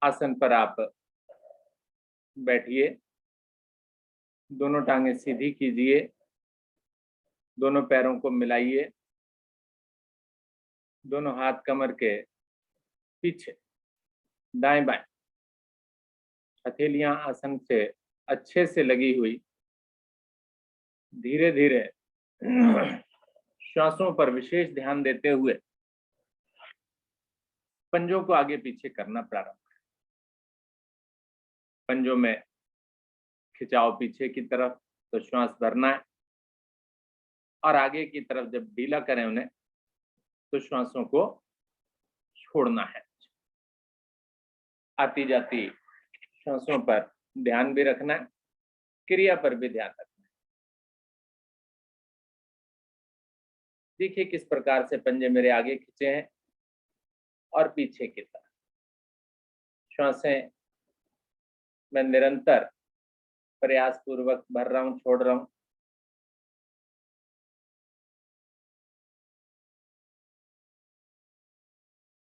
आसन पर आप बैठिए, दोनों टांगें सीधी कीजिए, दोनों पैरों को मिलाइए, दोनों हाथ कमर के पीछे दाएं बाएं, हथेलियां आसन से अच्छे से लगी हुई। धीरे धीरे श्वासों पर विशेष ध्यान देते हुए पंजों को आगे पीछे करना प्रारंभ करें। पंजों में खिंचाव पीछे की तरफ तो श्वास भरना है, और आगे की तरफ जब ढीला करें उन्हें तो श्वासों को छोड़ना है। आती जाती श्वासों पर ध्यान भी रखना है, क्रिया पर भी ध्यान रखना है। देखिए किस प्रकार से पंजे मेरे आगे खींचे हैं और पीछे की तरफ। श्वासें मैं निरंतर प्रयास पूर्वक भर रहा हूं, छोड़ रहा हूं।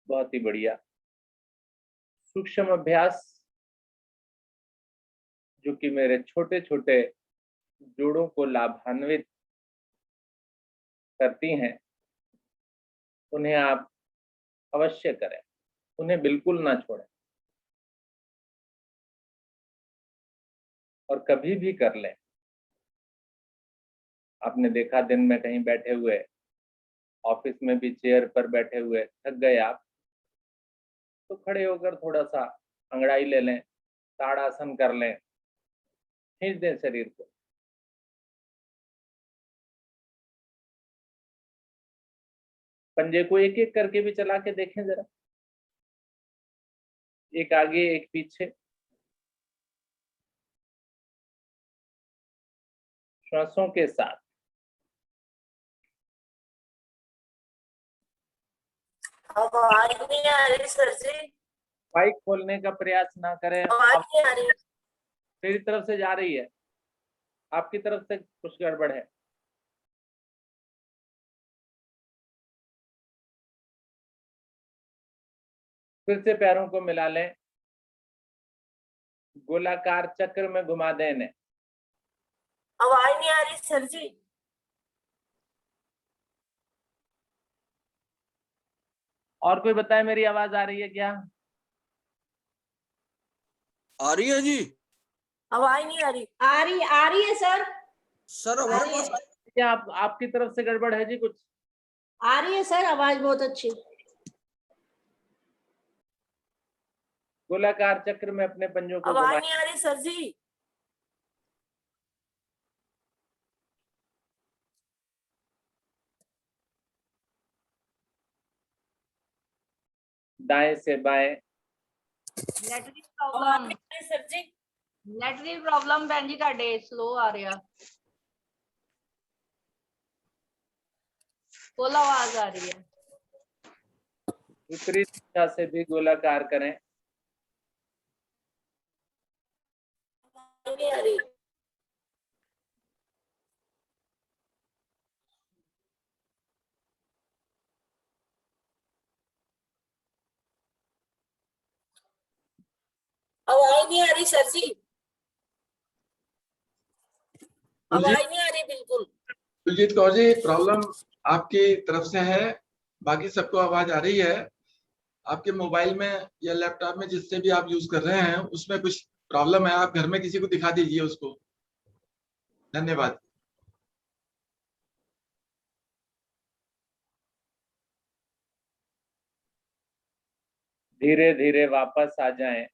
बहुत ही बढ़िया। सूक्ष्म अभ्यास जो कि मेरे छोटे छोटे जोड़ों को लाभान्वित करती हैं, उन्हें आप अवश्य करें, उन्हें बिल्कुल ना छोड़ें, और कभी भी कर लें। आपने देखा दिन में कहीं बैठे हुए, ऑफिस में भी चेयर पर बैठे हुए थक गए आप, तो खड़े होकर थोड़ा सा अंगड़ाई ले लें, ताड़ासन कर लें, खींच दें शरीर को। पंजे को एक एक करके भी चला के देखें जरा, एक आगे एक पीछे। श्वासों के साथ आवाज नहीं आ रही सर जी। माइक खोलने का प्रयास ना करें। आवाज नहीं आ रही। मेरी तरफ से जा रही है, आपकी तरफ से कुछ गड़बड़ है। फिर से पैरों को मिला लें, गोलाकार चक्र में घुमा दें इन्हें। आवाज नहीं आ रही सर जी। और कोई बताए मेरी आवाज आ रही है क्या? आ रही है जी। आवाज नहीं आ रही। आ रही है सर। सर हमारे पास क्या आपकी तरफ से गड़बड़ है जी? कुछ आ रही है सर, आवाज बहुत अच्छी। गोलाकार चक्र में अपने पंजों को आवाज घुमाएं। नहीं आ रही सर जी। दाएं से बाएं। नेटवर्क आवाज प्रॉब्लम, नहीं आ रही सर जी। नेटवर्क प्रॉब्लम भैन जी ਤੁਹਾਡੇ स्लो आ रहा। फुल आवाज आ रही है। विपरीत दिशा से भी गोलाकार करें। नहीं आ रही। आवाज नहीं आ रही सर जी। आवाज नहीं आ रही बिल्कुल। सुरजीत कौर जी, प्रॉब्लम आपकी तरफ से है, बाकी सबको आवाज आ रही है। आपके मोबाइल में या लैपटॉप में जिससे भी आप यूज कर रहे हैं उसमें कुछ प्रॉब्लम है, आप घर में किसी को दिखा दीजिए उसको। धन्यवाद। धीरे धीरे वापस आ जाएं।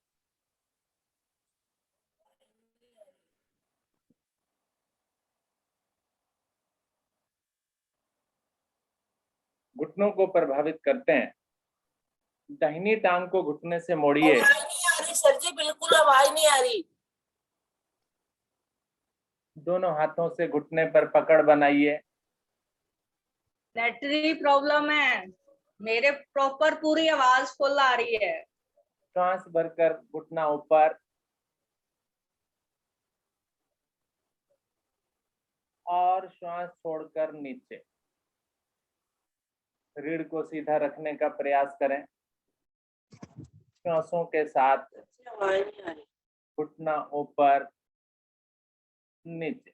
घुटनों को प्रभावित करते हैं। दाहिनी टांग को घुटने से मोड़िए। आवाज नहीं आ रही सर जी, बिल्कुल आवाज नहीं आ रही। दोनों हाथों से घुटने पर पकड़ बनाइए। नेटवर्क प्रॉब्लम है, मेरे प्रॉपर पूरी आवाज फुल आ रही है। श्वास भरकर घुटना ऊपर और श्वास छोड़कर नीचे। रीढ़ को सीधा रखने का प्रयास करें। श्वासों के साथ आवाज नहीं आ रही। घुटना ऊपर नीचे।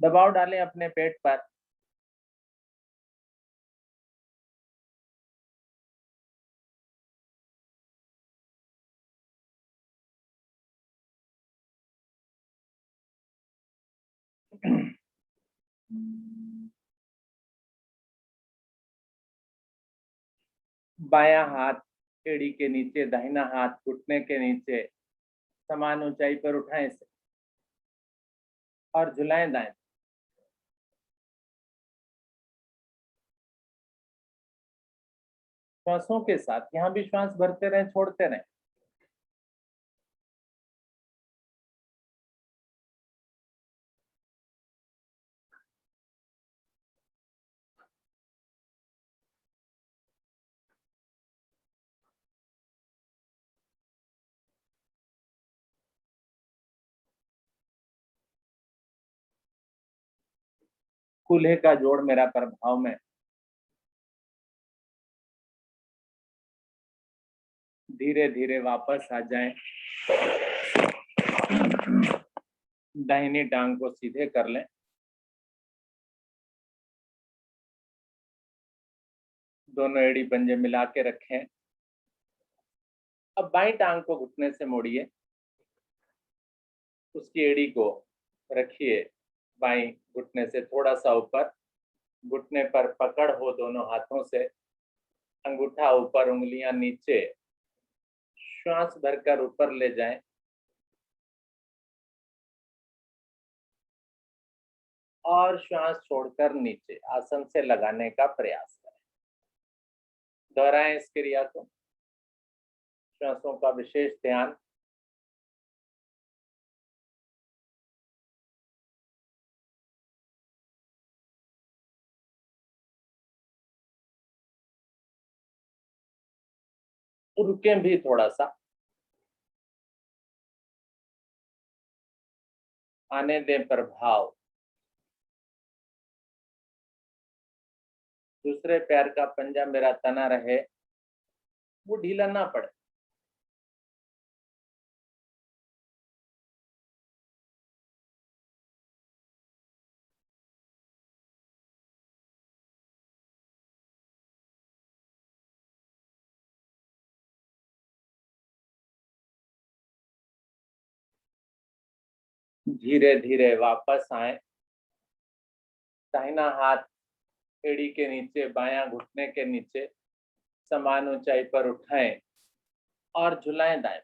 दबाव डालें अपने पेट पर। बायां हाथ एड़ी के नीचे, दाहिना हाथ घुटने के नीचे, समान ऊंचाई पर उठाएं इसे और झुलाएं दाएं। श्वासों के साथ यहां भी श्वास भरते रहें, छोड़ते रहें। कूल्हे का जोड़ मेरा प्रभाव में। धीरे धीरे वापस आ जाएं। दाहिनी टांग को सीधे कर लें। दोनों एड़ी पंजे मिला के रखें। अब बाईं टांग को घुटने से मोड़िए, उसकी एड़ी को रखिए बाईं घुटने से थोड़ा सा ऊपर, घुटने पर पकड़ हो दोनों हाथों से, अंगूठा ऊपर, उंगलियां नीचे। श्वास भरकर ऊपर ले जाएं और श्वास छोड़कर नीचे आसन से लगाने का प्रयास करें। दोहराएं इस क्रिया को। श्वासों का विशेष ध्यान। रुकें भी थोड़ा सा, आने दें प्रभाव। दूसरे पैर का पंजा मेरा तना रहे, वो ढीला ना पड़े। धीरे धीरे वापस आए। दाहिना हाथ एड़ी के नीचे, बायां घुटने के नीचे, समान ऊंचाई पर उठाएं और झुलाएं दाएं।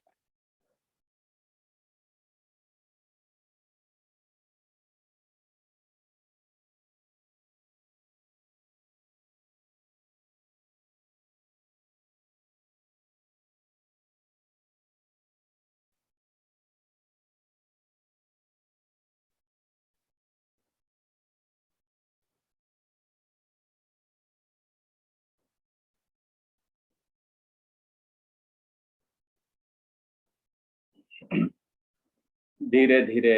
धीरे धीरे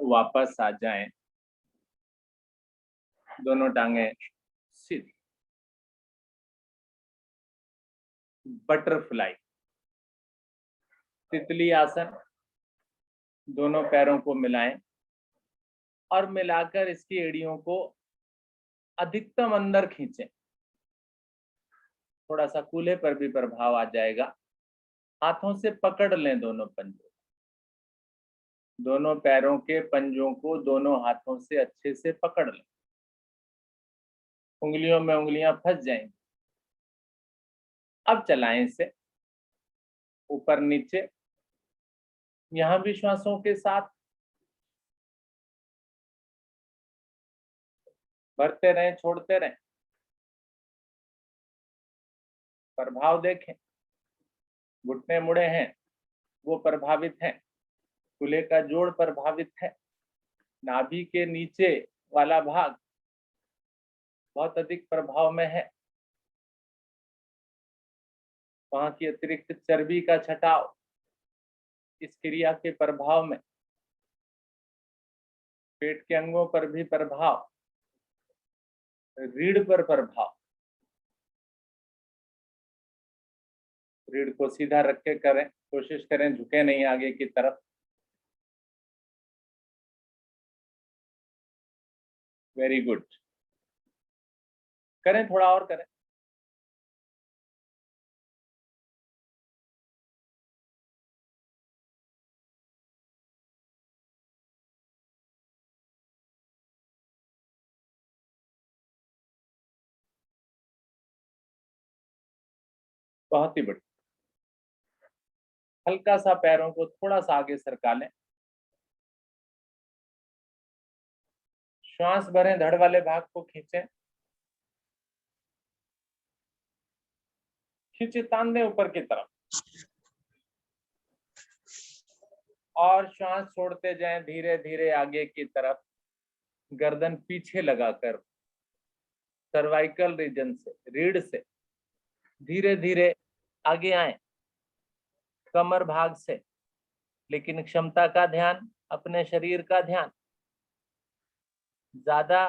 वापस आ जाएं। दोनों टांगे सीधी। बटरफ्लाई, तितली आसन। दोनों पैरों को मिलाएं और मिलाकर इसकी एड़ियों को अधिकतम अंदर खींचें। थोड़ा सा कूल्हे पर भी प्रभाव आ जाएगा। हाथों से पकड़ लें दोनों पंजों। दोनों पैरों के पंजों को दोनों हाथों से अच्छे से पकड़ लें। उंगलियों में उंगलियां फंस जाएंगी। अब चलाएं इसे ऊपर नीचे। यहां भी श्वासों के साथ भरते रहें, छोड़ते रहें। प्रभाव देखें। घुटने मुड़े हैं, वो प्रभावित हैं। कूल्हे का जोड़ प्रभावित है। नाभि के नीचे वाला भाग बहुत अधिक प्रभाव में है, वहां की अतिरिक्त चर्बी का छटाव इस क्रिया के प्रभाव में, पेट के अंगों पर भी प्रभाव, रीढ़ पर प्रभाव। रीढ़ को सीधा रख के करें, कोशिश करें झुके नहीं आगे की तरफ। वेरी गुड, करें, थोड़ा और करें। बहुत ही बढ़िया। हल्का सा पैरों को थोड़ा सा आगे सरका लें, श्वास भरें, धड़ वाले भाग को खींचें, खींचे तान दें ऊपर की तरफ, और श्वास छोड़ते जाएं धीरे धीरे आगे की तरफ, गर्दन पीछे लगाकर सर्वाइकल रीजन से, रीढ़ से धीरे धीरे आगे आए, कमर भाग से, लेकिन क्षमता का ध्यान, अपने शरीर का ध्यान, ज्यादा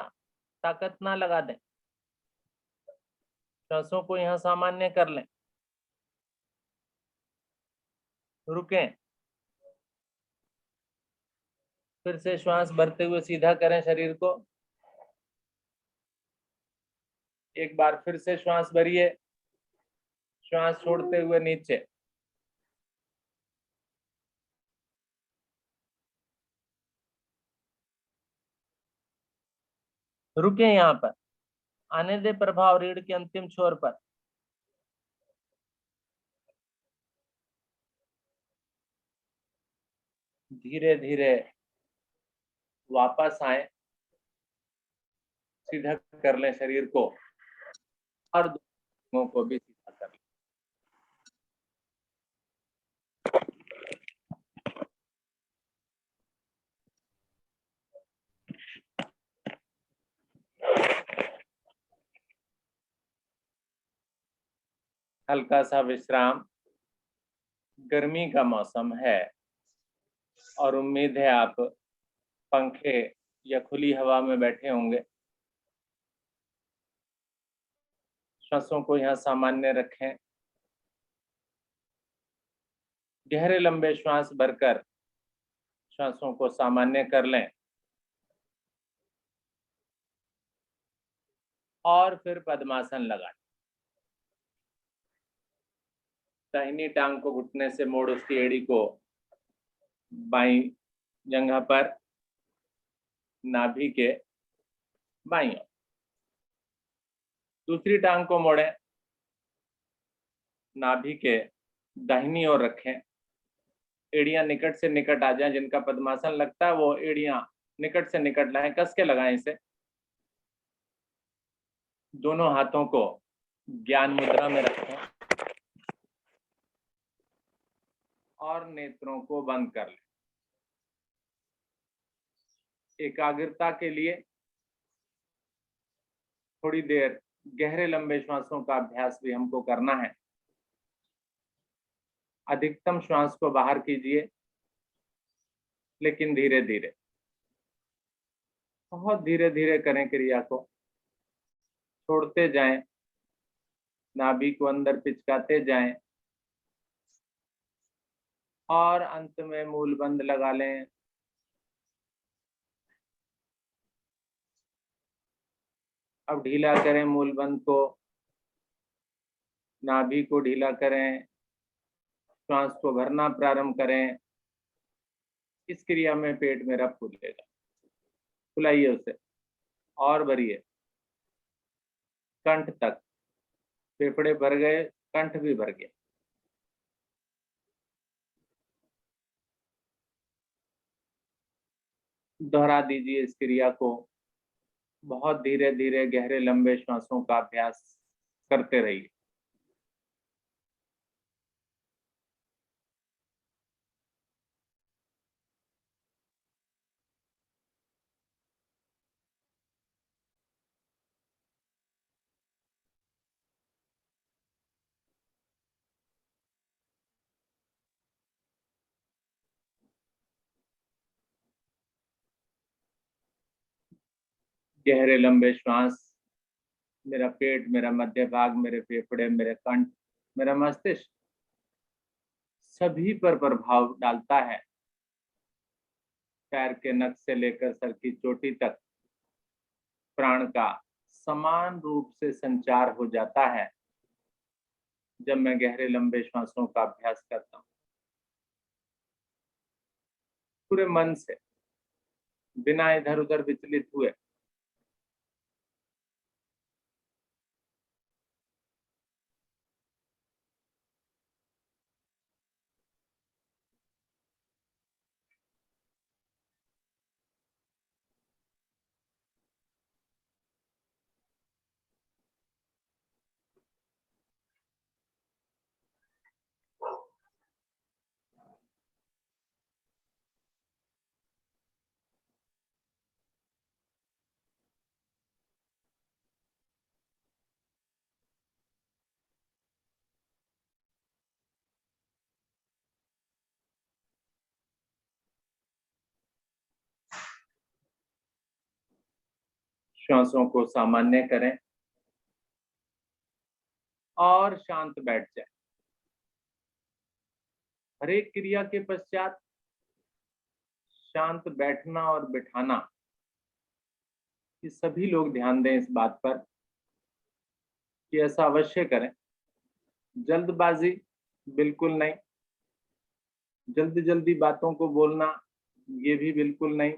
ताकत ना लगा दें। श्वासों को यहां सामान्य कर लें, रुकें, फिर से श्वास भरते हुए सीधा करें शरीर को। एक बार फिर से श्वास भरिए, श्वास छोड़ते हुए नीचे, रुके यहाँ पर, आने दे प्रभाव रीढ़ के अंतिम छोर पर। धीरे धीरे वापस आए, सीधा कर लें शरीर को, और दोनों को भी सीधा कर लें। हल्का सा विश्राम, गर्मी का मौसम है और उम्मीद है आप पंखे या खुली हवा में बैठे होंगे। श्वासों को यहाँ सामान्य रखें, गहरे लंबे श्वास भरकर श्वासों को सामान्य कर लें, और फिर पद्मासन लगाएं। दाहिनी टांग को घुटने से मोड़ उसकी एड़ी को बाईं जंघा पर, नाभि के बाईं ओर। दूसरी टांग को मोड़ें, नाभि के दाहिनी ओर रखें, एड़ियां निकट से निकट आ जाएं। जिनका पद्मासन लगता है वो एड़ियां निकट से निकट लाएं, कस के लगाएं इसे। दोनों हाथों को ज्ञान मुद्रा में रखें और नेत्रों को बंद कर लें। एकाग्रता के लिए थोड़ी देर गहरे लंबे श्वासों का अभ्यास भी हमको करना है। अधिकतम श्वास को बाहर कीजिए, लेकिन धीरे धीरे, बहुत धीरे धीरे करें क्रिया को, छोड़ते जाएं, नाभि को अंदर पिचकाते जाएं, और अंत में मूल बंद लगा लें। अब ढीला करें मूल बंद को, नाभि को ढीला करें, श्वास को भरना प्रारंभ करें। इस क्रिया में पेट मेरा फूलेगा, फुलाइए उसे और भरिए कंठ तक। फेफड़े भर गए, कंठ भी भर गया। दोहरा दीजिए इस क्रिया को, बहुत धीरे धीरे गहरे लंबे श्वासों का अभ्यास करते रहिए। गहरे लंबे श्वास, मेरा पेट, मेरा मध्य भाग, मेरे फेफड़े, मेरे कंठ, मेरा मस्तिष्क, सभी पर प्रभाव डालता है। पैर के नख से लेकर सर की चोटी तक प्राण का समान रूप से संचार हो जाता है जब मैं गहरे लंबे श्वासों का अभ्यास करता हूँ, पूरे मन से, बिना इधर उधर विचलित हुए। श्वासों को सामान्य करें और शांत बैठ जाए। हर एक क्रिया के पश्चात शांत बैठना और बिठाना, ये सभी लोग ध्यान दें इस बात पर कि ऐसा अवश्य करें। जल्दबाजी बिल्कुल नहीं, जल्दी जल्दी बातों को बोलना ये भी बिल्कुल नहीं।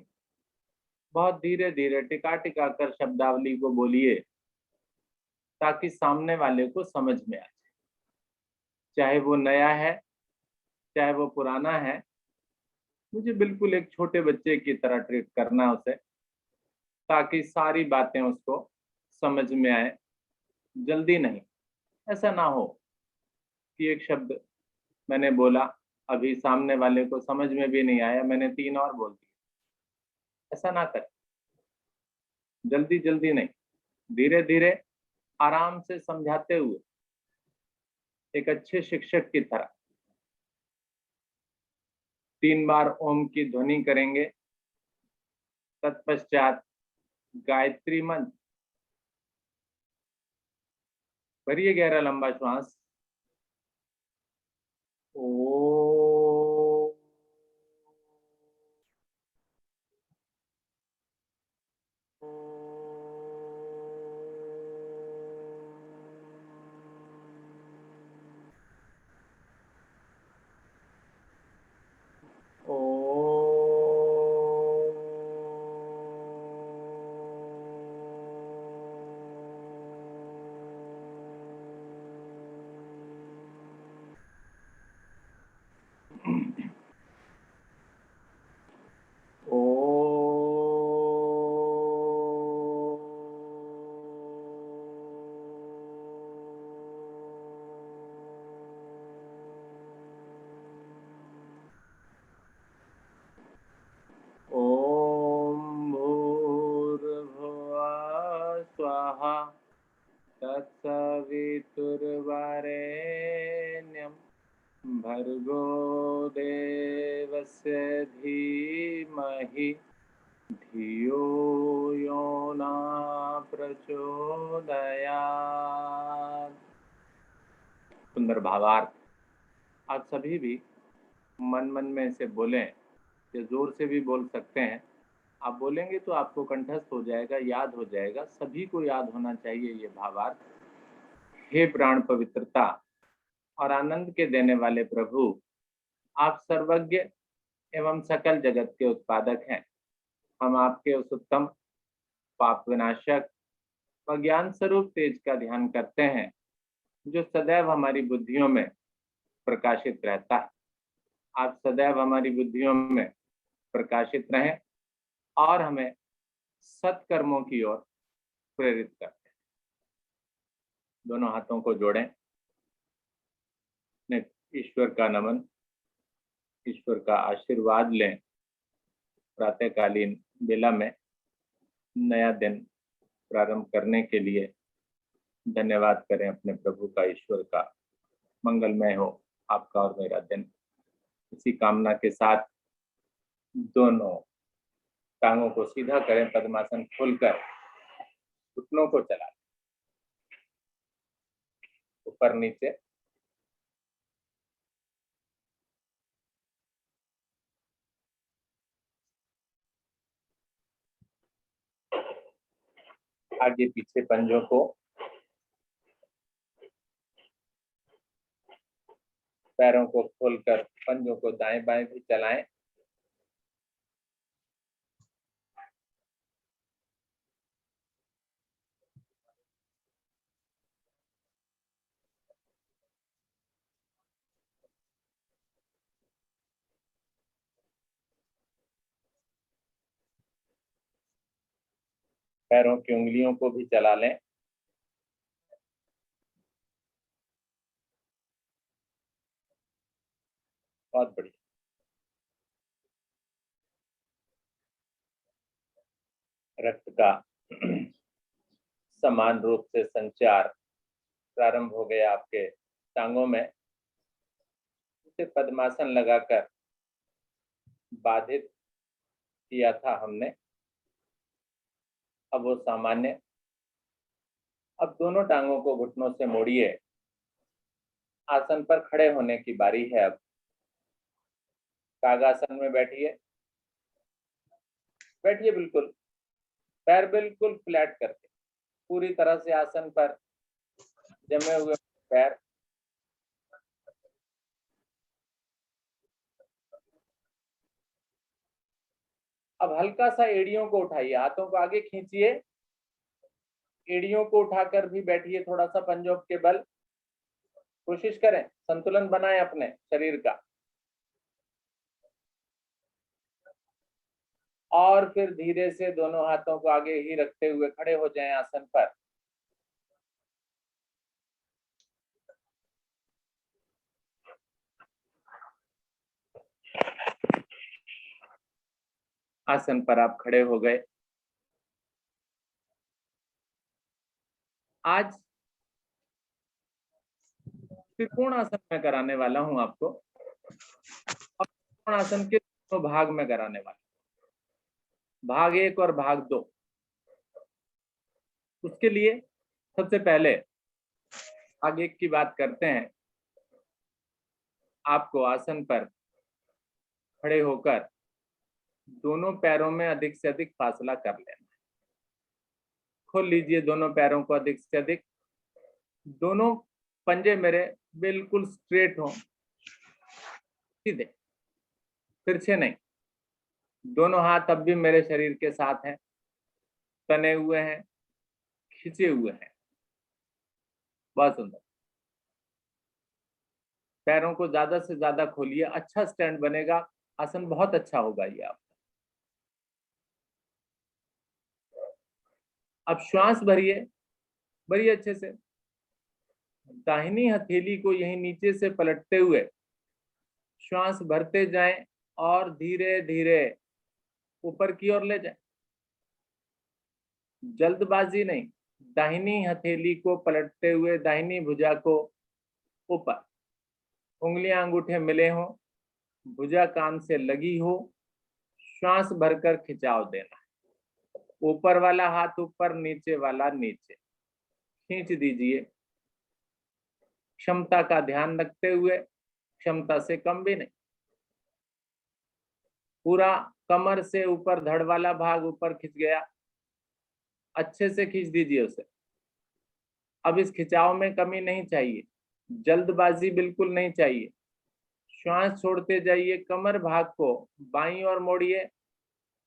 बहुत धीरे धीरे टिका टिका कर शब्दावली को बोलिए ताकि सामने वाले को समझ में आ जाए। चाहे वो नया है, चाहे वो पुराना है, मुझे बिल्कुल एक छोटे बच्चे की तरह ट्रीट करना उसे, ताकि सारी बातें उसको समझ में आए। जल्दी नहीं, ऐसा ना हो कि एक शब्द मैंने बोला, अभी सामने वाले को समझ में भी नहीं आया, मैंने 3 और बोल दिए। ऐसा ना करें, जल्दी जल्दी नहीं, धीरे धीरे आराम से समझाते हुए, एक अच्छे शिक्षक की तरह 3 बार ओम की ध्वनि करेंगे। तत्पश्चात गायत्री मंत्र, भरिए गहरा लंबा श्वास। ओ तत्सवितुर्वरेण्यं भर्गो देवस्य धीमहि धियो यो न प्रचोदयात्। सुंदर भावार्थ। आप सभी भी मन मन में इसे बोलें, या जोर से भी बोल सकते हैं। आप बोलेंगे तो आपको कंठस्थ हो जाएगा, याद हो जाएगा, सभी को याद होना चाहिए ये भावार्थ। हे प्राण पवित्रता और आनंद के देने वाले प्रभु, आप सर्वज्ञ एवं सकल जगत के उत्पादक हैं। हम आपके उस उत्तम पाप विनाशक व ज्ञान स्वरूप तेज का ध्यान करते हैं, जो सदैव हमारी बुद्धियों में प्रकाशित रहता है। आप सदैव हमारी बुद्धियों में प्रकाशित रहें और हमें सत्कर्मों की ओर प्रेरित करते हैं। दोनों हाथों को जोड़ें, ईश्वर का नमन, ईश्वर का आशीर्वाद लें। प्रातःकालीन बेला में नया दिन प्रारंभ करने के लिए धन्यवाद करें अपने प्रभु का, ईश्वर का। मंगलमय हो आपका और मेरा दिन। इसी कामना के साथ दोनों टांगों को सीधा करें, पद्मासन खोलकर घुटनों को चला लें, ऊपर नीचे। आगे पीछे पंजों को, पैरों को खोलकर पंजों को दाएं बाएं भी चलाएं। पैरों की उंगलियों को भी चला लें। बहुत बढ़िया। रक्त का समान रूप से संचार प्रारंभ हो गया आपके टांगों में। इसे पद्मासन लगाकर बाधित किया था हमने, अब वो सामान्य। अब दोनों टांगों को घुटनों से मोड़िए। आसन पर खड़े होने की बारी है। अब कागासन में बैठिए, बैठिए बिल्कुल, पैर बिल्कुल फ्लैट करके, पूरी तरह से आसन पर जमे हुए पैर। अब हल्का सा एड़ियों को उठाइए, हाथों को आगे खींचिए, एड़ियों को उठाकर भी बैठिए थोड़ा सा पंजों के बल। कोशिश करें संतुलन बनाएं अपने शरीर का। और फिर धीरे से दोनों हाथों को आगे ही रखते हुए खड़े हो जाएं आसन पर। आसन पर आप खड़े हो गए। आज त्रिकोण आसन में कराने वाला हूं आपको, और त्रिकोण आसन के दो भाग में कराने वाला, भाग 1 और भाग 2। उसके लिए सबसे पहले भाग 1 की बात करते हैं। आपको आसन पर खड़े होकर दोनों पैरों में अधिक से अधिक फासला कर लेना है। खोल लीजिए दोनों पैरों को अधिक से अधिक। दोनों पंजे मेरे बिल्कुल स्ट्रेट हों, सीधे, तिरछे नहीं। दोनों हाथ अब भी मेरे शरीर के साथ हैं, तने हुए हैं, खिंचे हुए हैं। बहुत सुंदर। पैरों को ज्यादा से ज्यादा खोलिए, अच्छा स्टैंड बनेगा, आसन बहुत अच्छा होगा ये आपका। अब श्वास भरिए, भरिए अच्छे से। दाहिनी हथेली को यहीं नीचे से पलटते हुए श्वास भरते जाएं और धीरे धीरे ऊपर की ओर ले जाएं। जल्दबाजी नहीं, दाहिनी हथेली को पलटते हुए दाहिनी भुजा को ऊपर, उंगलियां अंगूठे मिले हों, भुजा कान से लगी हो, श्वास भरकर खिंचाव देना है। ऊपर वाला हाथ ऊपर, नीचे वाला नीचे, खींच दीजिए। क्षमता का ध्यान रखते हुए, क्षमता से कम भी नहीं। पूरा कमर से ऊपर धड़ वाला भाग ऊपर खिंच गया, अच्छे से खींच दीजिए उसे। अब इस खिंचाव में कमी नहीं चाहिए, जल्दबाजी बिल्कुल नहीं चाहिए। श्वास छोड़ते जाइए, कमर भाग को बाईं ओर मोड़िए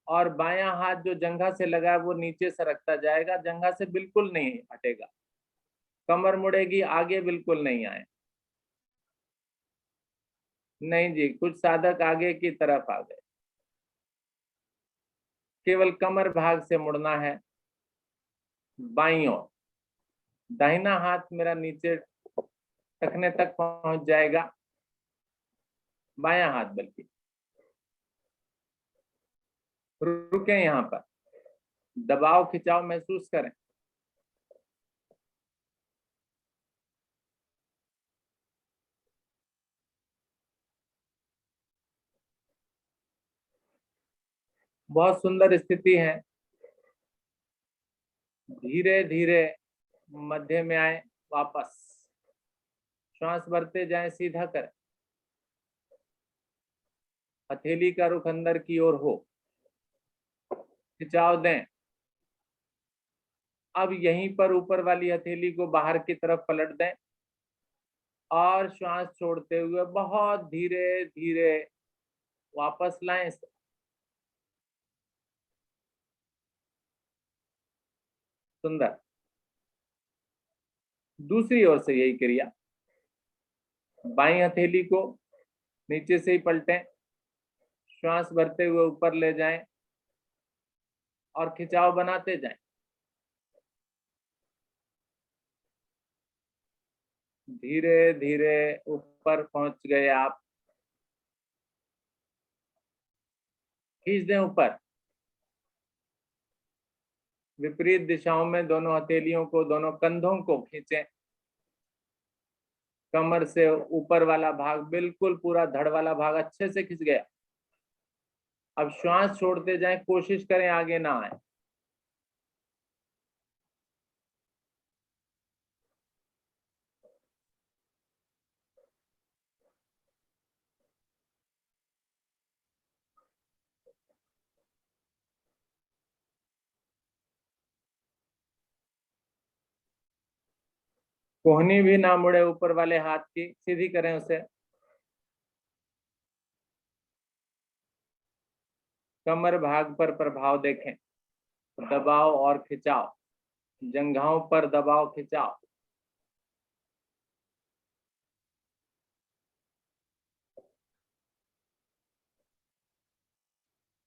और बायां हाथ जो जंघा से लगा है वो नीचे सरकता जाएगा, जंघा से बिल्कुल नहीं हटेगा। कमर मुड़ेगी, आगे बिल्कुल नहीं आए। नहीं जी, कुछ साधक आगे की तरफ आ गए। केवल कमर भाग से मुड़ना है बाईं ओर। दाहिना हाथ मेरा नीचे टखने तक पहुंच जाएगा, बायां हाथ बल्कि। रुके यहां पर, दबाव खिंचाव महसूस करें। बहुत सुंदर स्थिति है। धीरे धीरे मध्य में आए, वापस श्वास भरते जाएं, सीधा करें, हथेली का रुख अंदर की ओर हो, खिंचाव दें। अब यहीं पर ऊपर वाली हथेली को बाहर की तरफ पलट दें और श्वास छोड़ते हुए बहुत धीरे धीरे वापस लाएं। सुंदर। दूसरी ओर से यही क्रिया, बाईं हथेली को नीचे से ही पलटें, श्वास भरते हुए ऊपर ले जाएं और खिंचाव बनाते जाएं। धीरे धीरे ऊपर पहुंच गए आप, खींच दें ऊपर। विपरीत दिशाओं में दोनों हथेलियों को, दोनों कंधों को खींचें। कमर से ऊपर वाला भाग बिल्कुल पूरा, धड़ वाला भाग अच्छे से खिंच गया। अब श्वास छोड़ते जाएं, कोशिश करें आगे ना आए। कोहनी भी ना मुड़े, ऊपर वाले हाथ की सीधी करें उसे। कमर भाग पर प्रभाव देखें, दबाव और खिंचाव, जंघाओं पर दबाव, खिंचाव।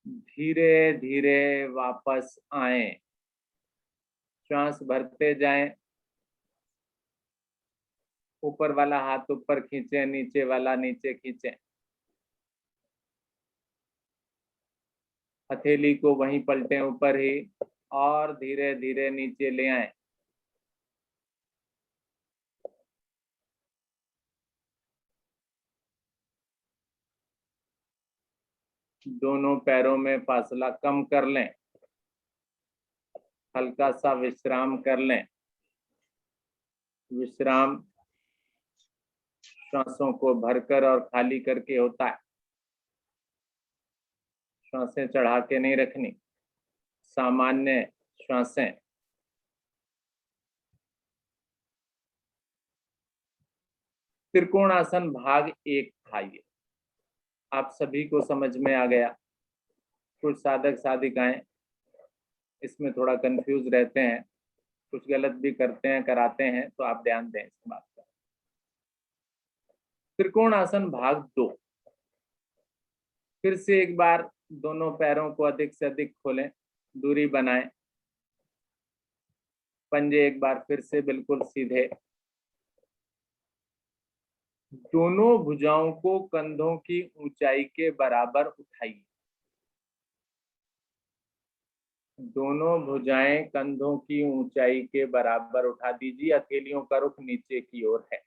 धीरे धीरे वापस आए, श्वास भरते जाएं। ऊपर वाला हाथ ऊपर खींचे, नीचे वाला नीचे खींचे, हथेली को वहीं पलटें ऊपर ही और धीरे धीरे नीचे ले आए। दोनों पैरों में फासला कम कर लें, हल्का सा विश्राम कर लें। विश्राम श्वासों को भरकर और खाली करके होता है, श्वासें चढ़ा के नहीं रखनी, सामान्य श्वासें। त्रिकोणासन भाग 1 था ये, आप सभी को समझ में आ गया। कुछ साधक साधिकाएं इसमें थोड़ा कंफ्यूज रहते हैं, कुछ गलत भी करते हैं, कराते हैं, तो आप ध्यान दें इस बात का। त्रिकोणासन भाग 2। फिर से एक बार दोनों पैरों को अधिक से अधिक खोलें, दूरी बनाएं, पंजे एक बार फिर से बिल्कुल सीधे। दोनों भुजाओं को कंधों की ऊंचाई के बराबर उठाइए। दोनों भुजाएं कंधों की ऊंचाई के बराबर उठा दीजिए, हथेलियों का रुख नीचे की ओर है।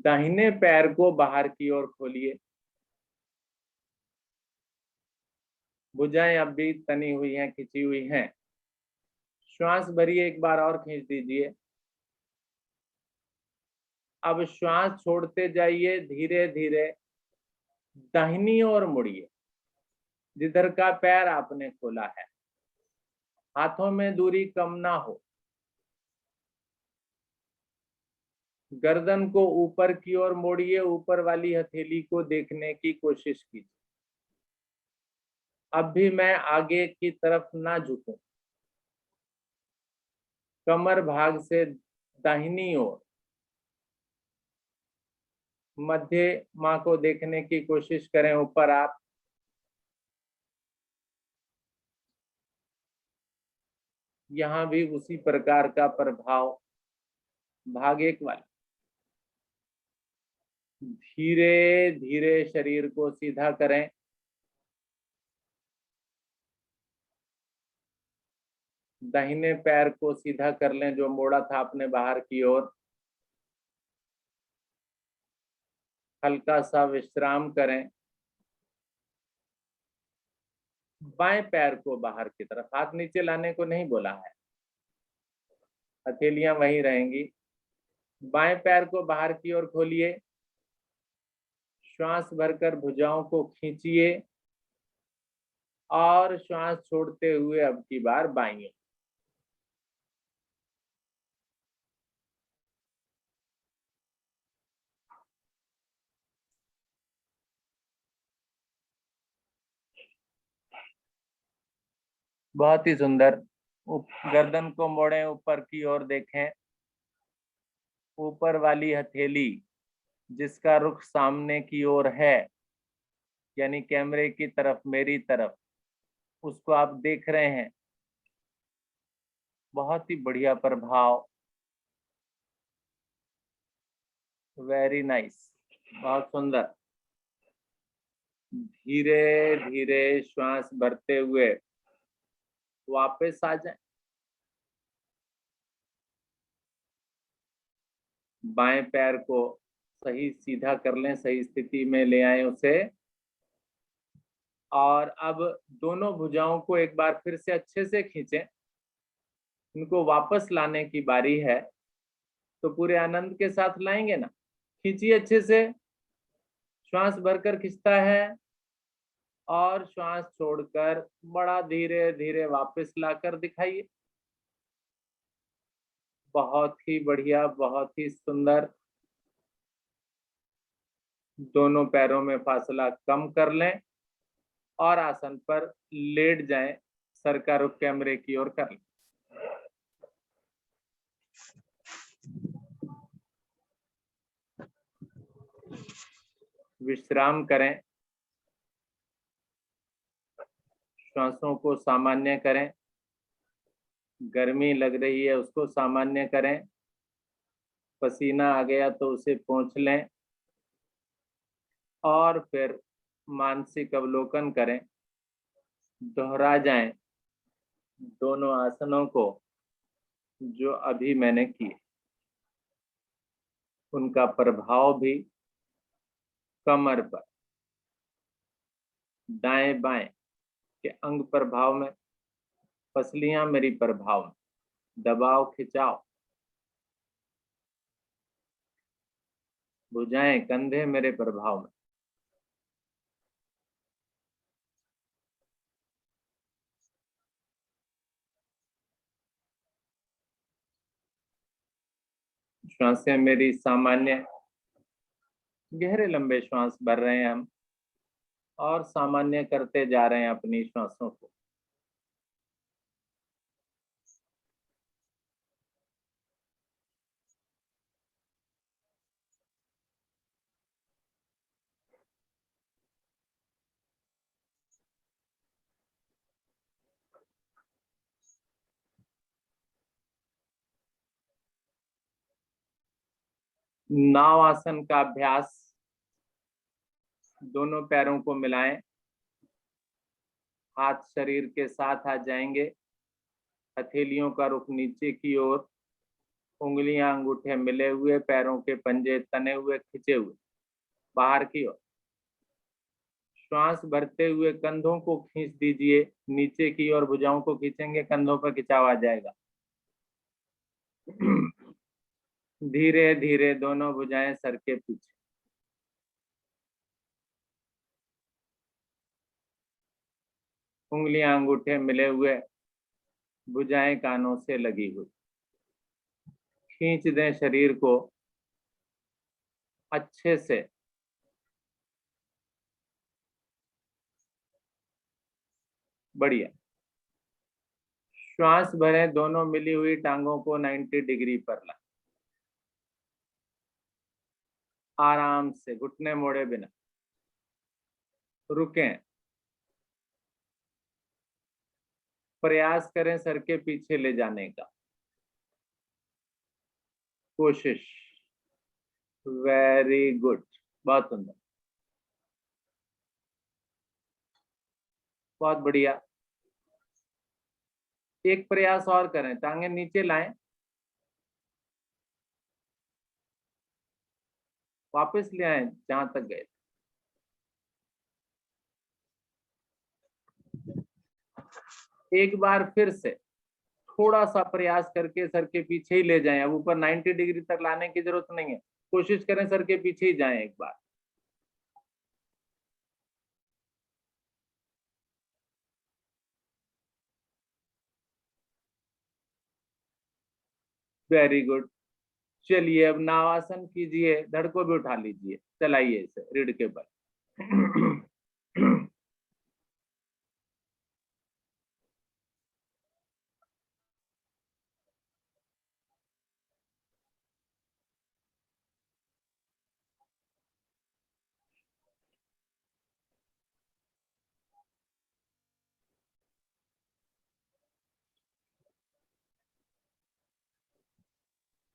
दाहिने पैर को बाहर की ओर खोलिए, भुजाएं अब भी तनी हुई हैं, खिंची हुई हैं। श्वास भरिए, एक बार और खींच दीजिए। अब श्वास छोड़ते जाइए, धीरे धीरे दाहिनी ओर मुड़िए, जिधर का पैर आपने खोला है। हाथों में दूरी कम ना हो, गर्दन को ऊपर की ओर मोड़िए, ऊपर वाली हथेली को देखने की कोशिश कीजिए। अब भी मैं आगे की तरफ ना झुकूं, कमर भाग से दाहिनी ओर, मध्य मां को देखने की कोशिश करें, ऊपर आप। यहां भी उसी प्रकार का प्रभाव भाग 1 वाला। धीरे धीरे शरीर को सीधा करें, दाहिने पैर को सीधा कर लें जो मोड़ा था आपने बाहर की ओर। हल्का सा विश्राम करें, बाएं पैर को बाहर की तरफ, हाथ नीचे लाने को नहीं बोला है, हथेलियां वहीं रहेंगी। बाएं पैर को बाहर की ओर खोलिए, श्वास भरकर भुजाओं को खींचिए और श्वास छोड़ते हुए अब की बार बाईं ओर। बहुत ही सुंदर। गर्दन को मोड़ें, ऊपर की ओर देखें। ऊपर वाली हथेली जिसका रुख सामने की ओर है, यानी कैमरे की तरफ, मेरी तरफ, उसको आप देख रहे हैं। बहुत ही बढ़िया प्रभाव, वेरी नाइस, बहुत सुंदर। धीरे धीरे श्वास भरते हुए वापस आ जाए। बाएं पैर को सही सीधा कर लें, सही स्थिति में ले आए उसे। और अब दोनों भुजाओं को एक बार फिर से अच्छे से खींचें। इनको वापस लाने की बारी है, तो पूरे आनंद के साथ लाएंगे ना। खींचिए अच्छे से, श्वास भरकर खींचता है और श्वास छोड़कर बड़ा धीरे धीरे वापस लाकर दिखाइए। बहुत ही बढ़िया, बहुत ही सुंदर। दोनों पैरों में फासला कम कर लें और आसन पर लेट जाएं, सर का रुख कैमरे की ओर कर लें। विश्राम करें, श्वासों को सामान्य करें। गर्मी लग रही है उसको सामान्य करें। पसीना आ गया तो उसे पोंछ लें और फिर मानसिक अवलोकन करें। दोहरा जाएं दोनों आसनों को जो अभी मैंने किए, उनका प्रभाव भी कमर पर, दाएं बाएं के अंग प्रभाव में, पसलियां मेरी प्रभाव में, दबाव खिंचाव, भुजाएं कंधे मेरे प्रभाव में। श्वासें मेरी सामान्य, गहरे लंबे श्वास भर रहे हैं हम और सामान्य करते जा रहे हैं अपनी श्वासों को। नाव आसन का अभ्यास, दोनों पैरों को मिलाएं, हाथ शरीर के साथ आ जाएंगे, हथेलियों का रुख नीचे की ओर, उंगलियां अंगूठे मिले हुए, पैरों के पंजे तने हुए, खिंचे हुए बाहर की ओर। श्वास भरते हुए कंधों को खींच दीजिए नीचे की ओर, भुजाओं को खींचेंगे, कंधों पर खिंचाव आ जाएगा। धीरे धीरे दोनों भुजाएं सर के पीछे। उंगलियां अंगूठे मिले हुए, भुजाएं कानों से लगी हुई। खींच दें शरीर को अच्छे से। बढ़िया। श्वास भरें, दोनों मिली हुई टांगों को 90 डिग्री पर लाएं। आराम से, घुटने मोड़े बिना। रुकें, प्रयास करें सर के पीछे ले जाने का, कोशिश। वेरी गुड, बहुत सुंदर, बहुत बढ़िया। एक प्रयास और करें, टांगे नीचे लाएं, वापस ले आए जहां तक गए। एक बार फिर से थोड़ा सा प्रयास करके सर के पीछे ही ले जाएं। अब ऊपर 90 डिग्री तक लाने की जरूरत नहीं है, कोशिश करें सर के पीछे ही जाएं एक बार। Very good. चलिए अब नावासन कीजिए, धड़ को भी उठा लीजिए, चलाइए इसे रीढ़ के बल।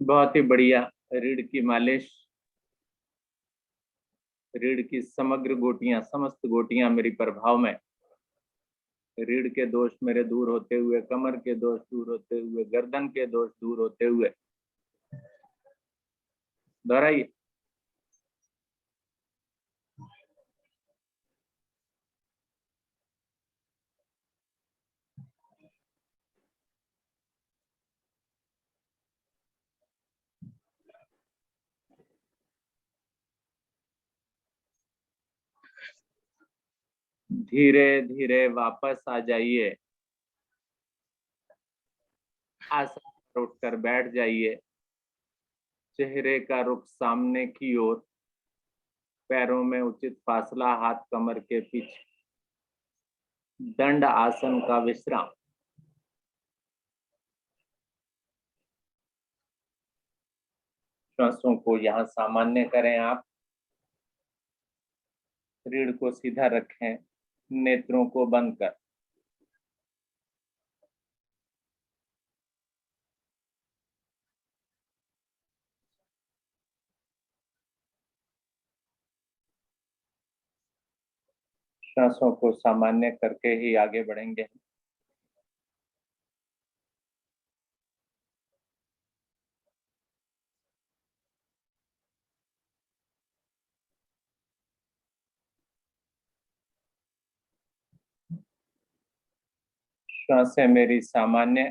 बहुत ही बढ़िया। रीढ़ की मालिश, रीढ़ की समग्र गोटियां, समस्त गोटियां मेरी प्रभाव में, रीढ़ के दोष मेरे दूर होते हुए, कमर के दोष दूर होते हुए, गर्दन के दोष दूर होते हुए, दोहराइए। धीरे धीरे वापस आ जाइए, आसन पर उठकर बैठ जाइए, चेहरे का रुख सामने की ओर, पैरों में उचित फासला हाथ कमर के पीछे, दंड आसन का विश्राम। श्वासों को यहाँ सामान्य करें आप, रीढ़ को सीधा रखें, नेत्रों को बंद कर। श्वासों को सामान्य करके ही आगे बढ़ेंगे। श्वासें मेरी सामान्य,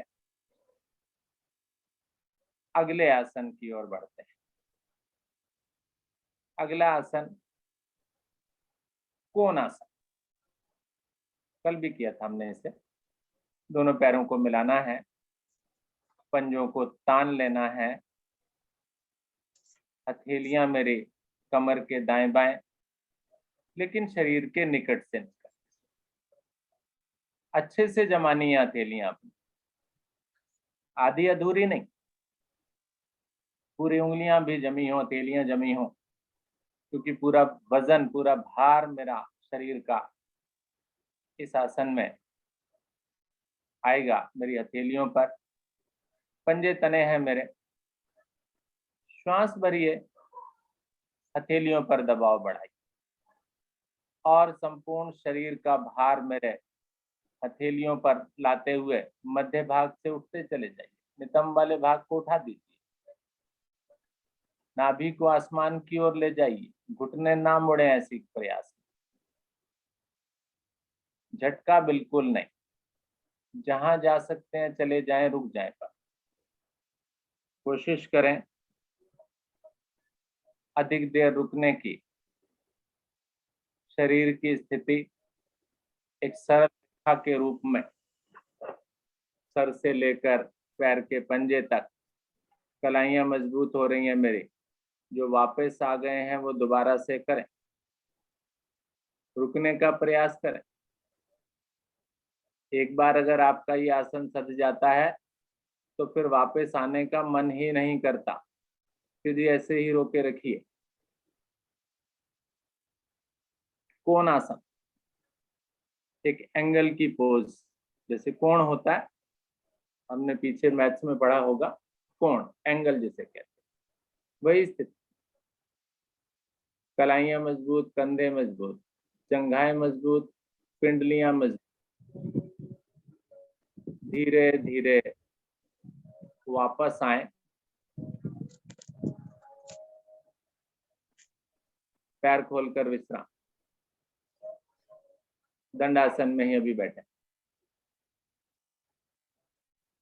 अगले आसन की ओर बढ़ते हैं। अगला आसन कोण आसन, कल भी किया था हमने इसे। दोनों पैरों को मिलाना है, पंजों को तान लेना है, हथेलियां मेरी कमर के दाएं बाएं, लेकिन शरीर के निकट से अच्छे से जमानी है हथेलियां अपनी, आधी अधूरी नहीं, पूरी उंगलियां भी जमी हो, हथेलियां जमी हो, क्योंकि पूरा वजन, पूरा भार मेरा शरीर का इस आसन में आएगा। मेरी हथेलियों पर पंजे तने हैं मेरे, श्वास भरिए, हथेलियों पर दबाव बढ़ाइए और संपूर्ण शरीर का भार मेरे हथेलियों पर लाते हुए मध्य भाग से उठते चले जाइए। नितंब वाले भाग को उठा दीजिए, नाभि को आसमान की ओर ले जाइए, घुटने ना मुड़े ऐसी प्रयास, झटका बिल्कुल नहीं, जहां जा सकते हैं चले जाएं, रुक जाएं, पर कोशिश करें अधिक देर रुकने की। शरीर की स्थिति एक सरल रेखा के रूप में, सर से लेकर पैर के पंजे तक, कलाइयां मजबूत हो रही हैं मेरी, जो वापस आ गए हैं वो दोबारा से करें, रुकने का प्रयास करें। एक बार अगर आपका ये आसन सध जाता है तो फिर वापस आने का मन ही नहीं करता, फिर ऐसे ही रोके रखिए। कोण आसन, एक एंगल की पोज, जैसे कोण होता है, हमने पीछे मैथ्स में पढ़ा होगा, कोण एंगल जिसे कहते हैं, वही स्थिति। कलाइयां मजबूत, कंधे मजबूत, जंघाएं मजबूत, पिंडलियां मजबूत। धीरे धीरे वापस आए, पैर खोलकर विश्राम, दंडासन में ही अभी बैठे।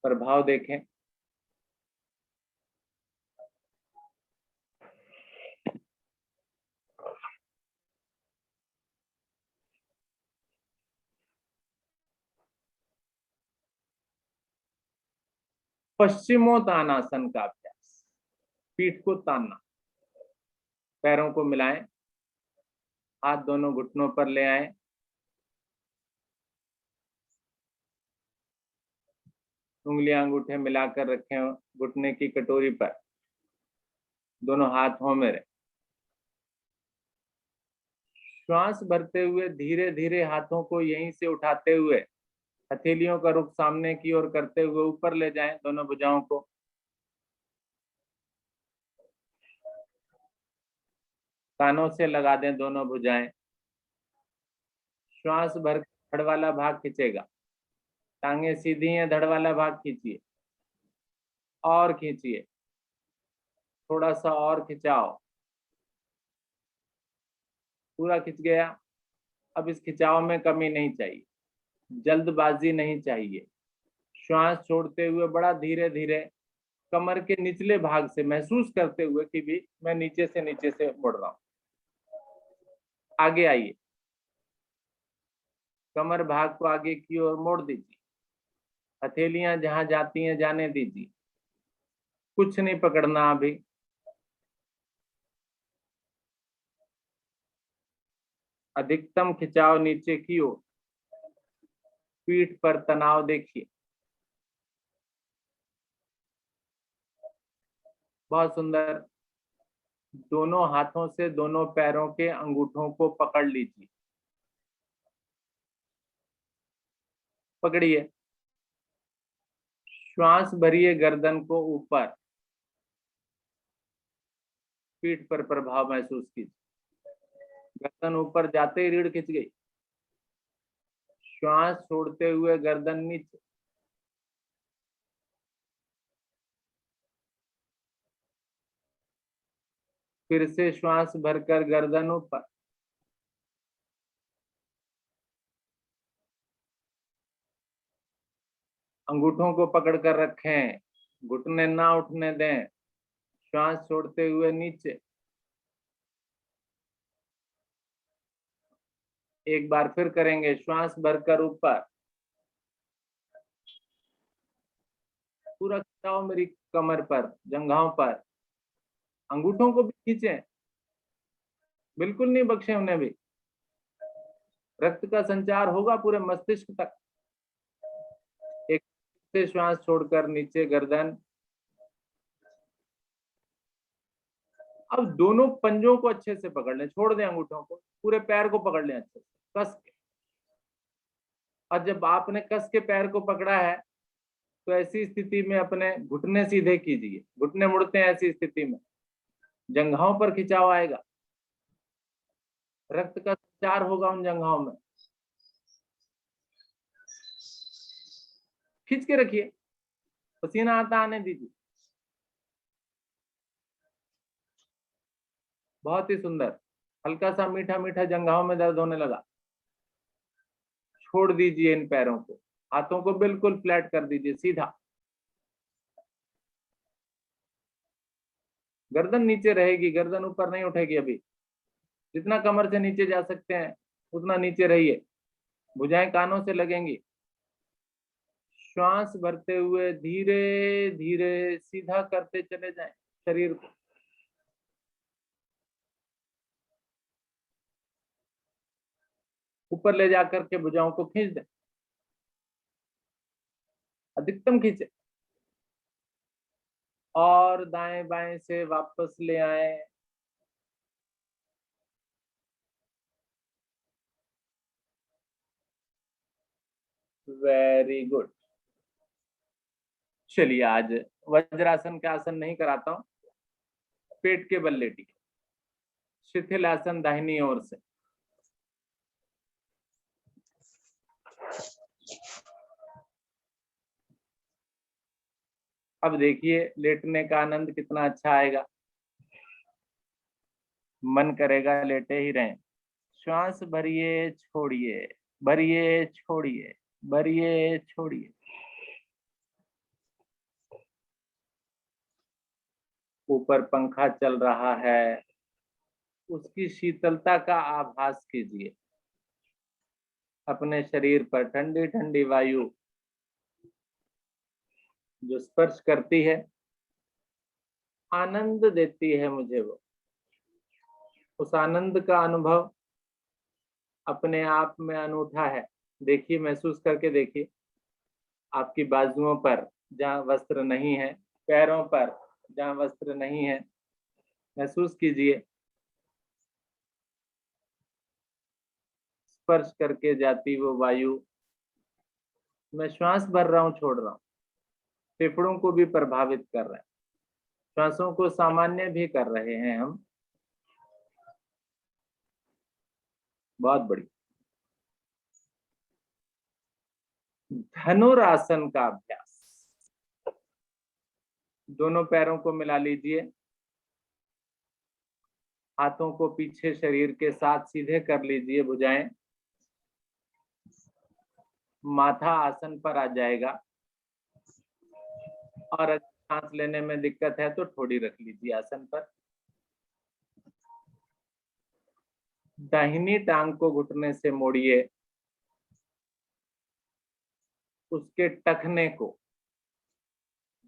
प्रभाव देखें। पश्चिमोत्तानासन का अभ्यास, पीठ को तानना, पैरों को मिलाएं, हाथ दोनों घुटनों पर ले आएं, उंगलियां अंगूठे मिलाकर रखें घुटने की कटोरी पर, दोनों हाथों में रहे। श्वास भरते हुए धीरे धीरे हाथों को यहीं से उठाते हुए हथेलियों का रुख सामने की ओर करते हुए ऊपर ले जाएं दोनों भुजाओं को। कानों से लगा दें दोनों भुजाएं। श्वास भर धड़ वाला भाग खींचेगा, टांगे सीधी हैं, धड़ वाला भाग खींचिए और खींचिए, थोड़ा सा और खिंचाओ, पूरा खिंच गया। अब इस खिंचाव में कमी नहीं चाहिए, जल्दबाजी नहीं चाहिए। श्वास छोड़ते हुए बड़ा धीरे धीरे कमर के निचले भाग से महसूस करते हुए कि भी मैं नीचे से मुड़ रहा हूं। आगे आइए, कमर भाग को आगे की ओर मोड़ दीजिए, हथेलियां जहां जाती हैं जाने दीजिए, कुछ नहीं पकड़ना अभी। अधिकतम खिंचाव नीचे की ओर, पीठ पर तनाव देखिए। बहुत सुंदर। दोनों हाथों से दोनों पैरों के अंगूठों को पकड़ लीजिए, पकड़िए। श्वास भरिए गर्दन को ऊपर, पीठ पर प्रभाव महसूस कीजिए। गर्दन ऊपर जाते ही रीढ़ खिंच गई। श्वास छोड़ते हुए गर्दन नीचे, फिर से श्वास भरकर गर्दन ऊपर, अंगूठों को पकड़कर रखें, घुटने ना उठने दें। श्वास छोड़ते हुए नीचे, एक बार फिर करेंगे। श्वास भरकर ऊपर, पूरा खिंचाओ मेरी कमर पर, जंघाओं पर, अंगूठों को भी खींचें, बिल्कुल नहीं बख्शे उन्हें भी। रक्त का संचार होगा पूरे मस्तिष्क तक। एक से श्वास छोड़कर नीचे गर्दन। अब दोनों पंजों को अच्छे से पकड़ लें, छोड़ दें अंगूठों को, पूरे पैर को पकड़ लें अच्छे से कस के। और जब आपने कस के पैर को पकड़ा है तो ऐसी स्थिति में अपने घुटने सीधे कीजिए, घुटने मुड़ते हैं ऐसी स्थिति में, जंघाओं पर खिंचाव आएगा, रक्त का संचार होगा उन जंघाओं में। खींच के रखिए, पसीना आता आने दीजिए। बहुत ही सुंदर। हल्का सा मीठा मीठा जंघाओं में दर्द होने लगा, छोड़ दीजिए इन पैरों को, हाथों को बिल्कुल फ्लैट कर दीजिए, सीधा। गर्दन नीचे रहेगी, गर्दन ऊपर नहीं उठेगी अभी। जितना कमर से नीचे जा सकते हैं उतना नीचे रहिए, भुजाएं कानों से लगेंगी। श्वास भरते हुए धीरे धीरे सीधा करते चले जाएं शरीर को। ऊपर ले जाकर के भुजाओं को खींच दें, अधिकतम खींचे, और दाएं बाएं से वापस ले आए। Very good. चलिए, आज वज्रासन का आसन नहीं कराता हूं, पेट के बल लेटिए, शिथिल आसन दाहिनी ओर से। अब देखिए लेटने का आनंद कितना अच्छा आएगा, मन करेगा लेटे ही रहें। श्वास भरिए छोड़िए, भरिए छोड़िए, भरिए छोड़िए। ऊपर पंखा चल रहा है, उसकी शीतलता का आभास कीजिए। अपने शरीर पर ठंडी ठंडी वायु जो स्पर्श करती है, आनंद देती है मुझे वो। उस आनंद का अनुभव अपने आप में अनूठा है। देखिए, महसूस करके देखिए, आपकी बाजुओं पर जहाँ वस्त्र नहीं है, पैरों पर जहाँ वस्त्र नहीं है, महसूस कीजिए, स्पर्श करके जाती वो वायु। मैं श्वास भर रहा हूँ, छोड़ रहा हूँ, फेफड़ों को भी प्रभावित कर रहे हैं, श्वासों को सामान्य भी कर रहे हैं हम। बहुत बढ़िया। धनुरासन का अभ्यास। दोनों पैरों को मिला लीजिए, हाथों को पीछे शरीर के साथ सीधे कर लीजिए, भुजाएं, माथा आसन पर आ जाएगा। और अगर सांस लेने में दिक्कत है तो ठोड़ी रख लीजिए आसन पर। दाहिनी टांग को घुटने से मोड़िए, उसके टखने को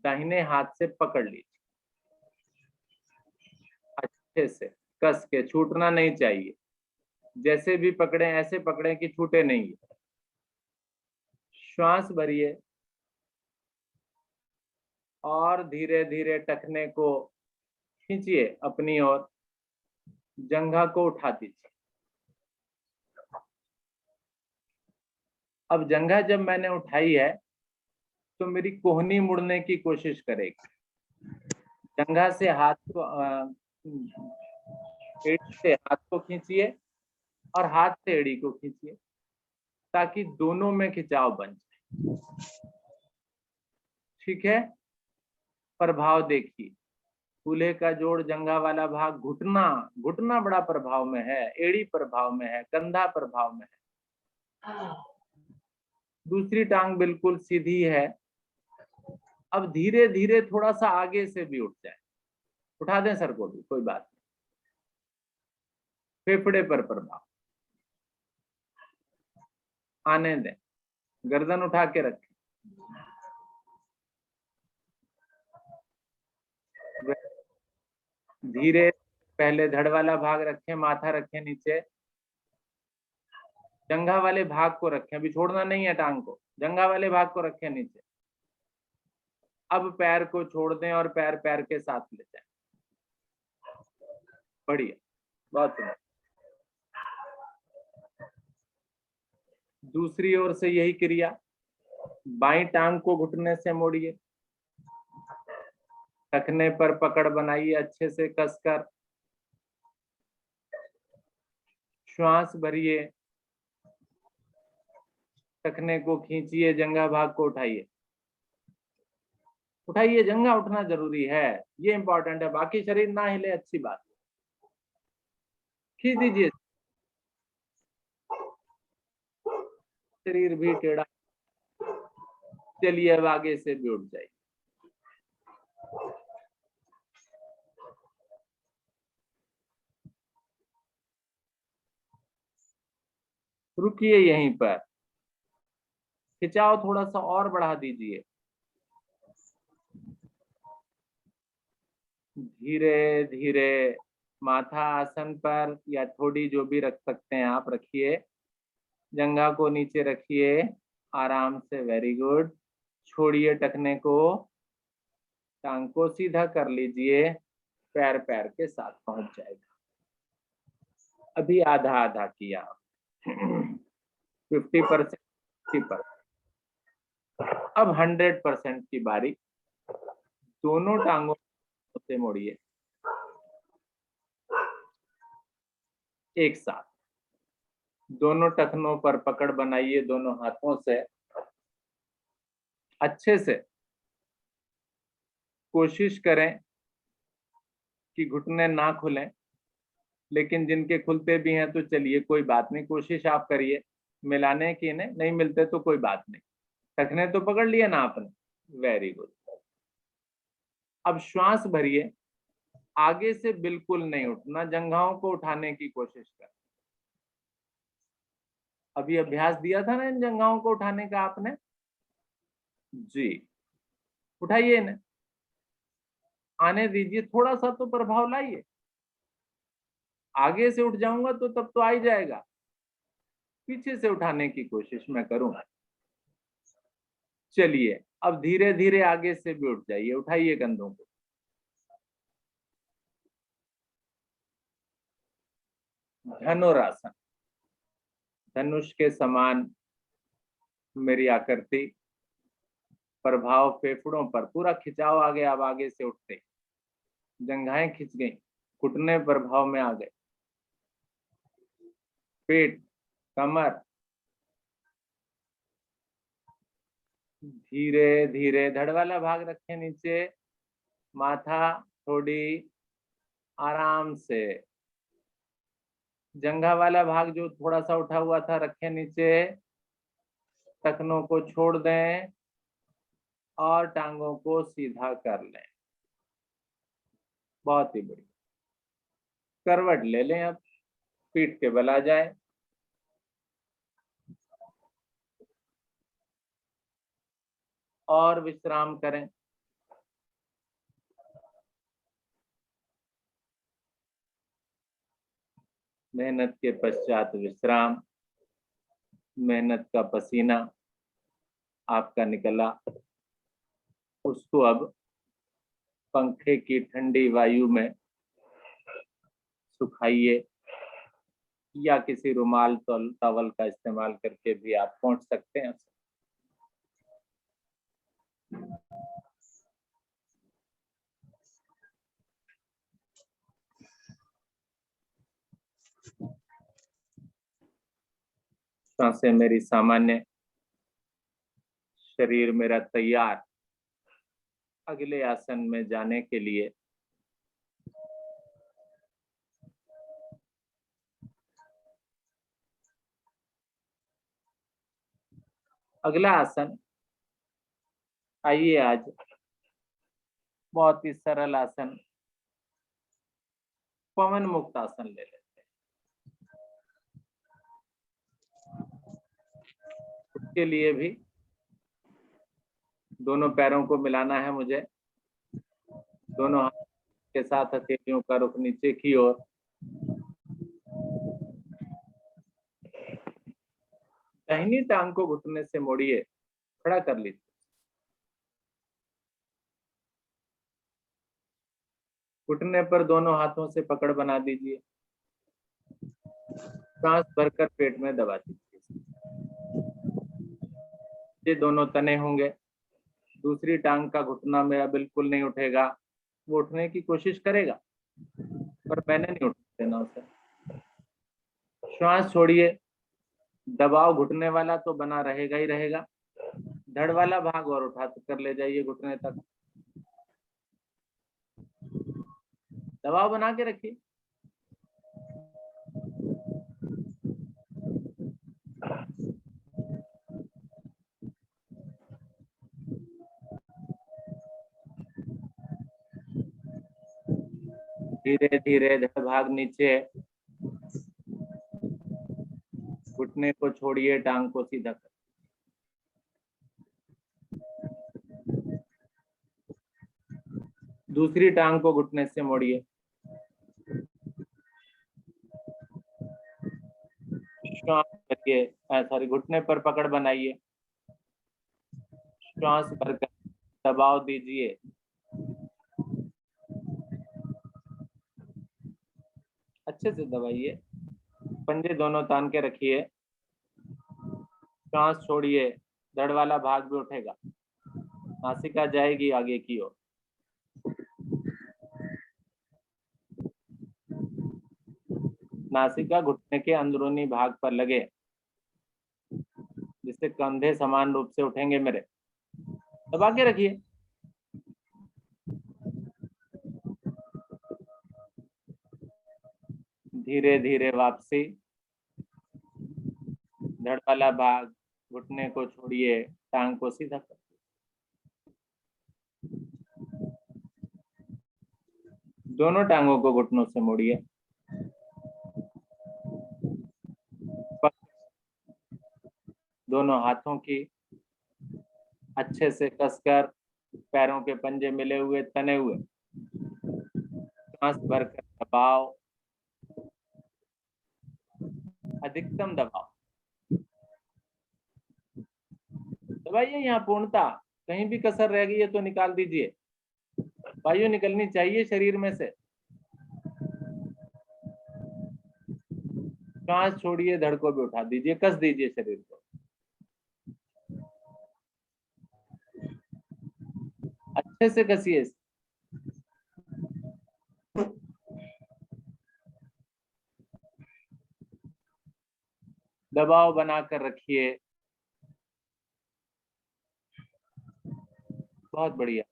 दाहिने हाथ से पकड़ लीजिए, अच्छे से कस के, छूटना नहीं चाहिए। जैसे भी पकड़े ऐसे पकड़े कि छूटे नहीं। श्वास भरिए और धीरे धीरे टखने को खींचिए अपनी ओर, जंघा को उठा दीजिए। अब जंघा जब मैंने उठाई है तो मेरी कोहनी मुड़ने की कोशिश करेगी। जंघा से हाथ को एड़ी से हाथ को खींचिए और हाथ से एड़ी को खींचिए, ताकि दोनों में खिंचाव बन जाए। ठीक है, प्रभाव देखिए। कूल्हे का जोड़, जंघा वाला भाग, घुटना, घुटना बड़ा प्रभाव में है, एड़ी प्रभाव में है, कंधा प्रभाव में है। दूसरी टांग बिल्कुल सीधी है। अब धीरे धीरे थोड़ा सा आगे से भी उठ जाए, उठा दें सर को भी, कोई बात नहीं। फेफड़े पर प्रभाव आने दें, गर्दन उठा के रखें। धीरे पहले धड़ वाला भाग रखें, माथा रखें नीचे, जंघा वाले भाग को रखें, अभी छोड़ना नहीं है टांग को, जंघा वाले भाग को रखें नीचे। अब पैर को छोड़ दें और पैर पैर के साथ ले जाएं। बढ़िया, बहुत सुंदर। दूसरी ओर से यही क्रिया। बाईं टांग को घुटने से मोड़िए, टखने पर पकड़ बनाइए अच्छे से कसकर। श्वास भरिए, टखने को खींचिए, जंघा भाग को उठाइए। उठाइए, जंघा उठना जरूरी है, ये इंपॉर्टेंट है। बाकी शरीर ना हिले, अच्छी बात। खींच दीजिए, शरीर भी टेढ़ा। चलिए, अब आगे से भी उठ जाइए। रुकिए यहीं पर, खिंचाव थोड़ा सा और बढ़ा दीजिए। धीरे धीरे माथा आसन पर या थोड़ी जो भी रख सकते हैं आप रखिए, जंघा को नीचे रखिए आराम से। Very good. छोड़िए टखने को, टांग को सीधा कर लीजिए, पैर पैर के साथ पहुंच जाएगा। अभी आधा आधा किया, 50%, 60%। अब 100% की बारी। दोनों टांगों से मोड़िए एक साथ, दोनों टखनों पर पकड़ बनाइए दोनों हाथों से अच्छे से। कोशिश करें कि घुटने ना खुलें, लेकिन जिनके खुलते भी हैं तो चलिए कोई बात नहीं, कोशिश आप करिए मिलाने की। नहीं मिलते तो कोई बात नहीं, टखने तो पकड़ लिए ना आपने। Very good. अब श्वास भरिए आगे से बिल्कुल नहीं उठना, जंघाओं को उठाने की कोशिश कर। अभी अभ्यास दिया था ना इन जंघाओं को उठाने का आपने जी, उठाइए इन्हें, आने दीजिए, थोड़ा सा तो प्रभाव लाइए। आगे से उठ जाऊंगा तो तब तो आ ही जाएगा, पीछे से उठाने की कोशिश मैं करूंगा। चलिए अब धीरे धीरे आगे से भी उठ जाइए, उठाइए कंधों को। धनुरासन, धनुष के समान मेरी आकृति, प्रभाव फेफड़ों पर, पूरा खिंचाव आ गया। अब आगे से उठते जंघाएं खिंच गई, घुटने प्रभाव में आ गए, पेट, कमर, धीरे धीरे धड़ वाला भाग रखें नीचे, माथा थोड़ी आराम से, जंघा वाला भाग जो थोड़ा सा उठा हुआ था रखें नीचे, टखनों को छोड़ दें और टांगों को सीधा कर लें। बहुत ही बढ़िया, करवट ले लें, अब पीठ के बल आ जाए। और विश्राम करें। मेहनत के पश्चात विश्राम, मेहनत का पसीना आपका निकला, उसको अब पंखे की ठंडी वायु में सुखाइए, या किसी रुमाल टॉवल का इस्तेमाल करके भी आप पोंछ सकते हैं। सांसें मेरी सामान्य, शरीर मेरा तैयार अगले आसन में जाने के लिए। अगला आसन, आइए आज बहुत ही सरल आसन, पवन मुक्त आसन ले लेते हैं। उसके लिए भी दोनों पैरों को मिलाना है मुझे, दोनों हाथ के साथ हथेलियों का रुख नीचे की ओर, दाहिनी टांग को घुटने से मोड़िए, खड़ा कर लीजिए। घुटने पर दोनों हाथों से पकड़ बना दीजिए, सांस भरकर पेट में दबा दीजिए। ये दोनों तने होंगे, दूसरी टांग का घुटना मेरा बिल्कुल नहीं उठेगा, वो उठने की कोशिश करेगा पर मैंने नहीं उठने देना उसे। श्वास छोड़िए, दबाव घुटने वाला तो बना रहेगा ही रहेगा, धड़ वाला भाग और उठा कर ले जाइए घुटने तक, दबाव बना के रखिए। धीरे धीरे धड़ भाग नीचे, घुटने को छोड़िए, टांग को सीधा कर, दूसरी टांग को घुटने से मोड़िए, श्वास करिए, सॉरी घुटने पर पकड़ बनाइए, श्वास भरकर दबाव दीजिए, अच्छे से दबाइए, पंजे दोनों तान के रखिए, सांस छोड़िए, धड़ वाला भाग भी उठेगा, नासिका जाएगी आगे की ओर। नासिका घुटने के अंदरूनी भाग पर लगे, जिससे कंधे समान रूप से उठेंगे मेरे, दबा के रखिए। धीरे धीरे वापसी, धड़ वाला भाग, घुटने को छोड़िए, टांग को सीधा कर, दोनों टांगों को घुटनों से मोड़िए। दोनों हाथों की अच्छे से कसकर, पैरों के पंजे मिले हुए, तने हुए, सांस भरकर दबाओ, अधिकतम दबाओ। दबाइए यहाँ पूर्णता, कहीं भी कसर रह गई है तो निकाल दीजिए। वायु निकलनी चाहिए शरीर में से। सांस छोड़िए, धड़ को भी उठा दीजिए, कस दीजिए शरीर को। अच्छे से कसिए। दबाव बनाकर रखिए। बहुत बढ़िया।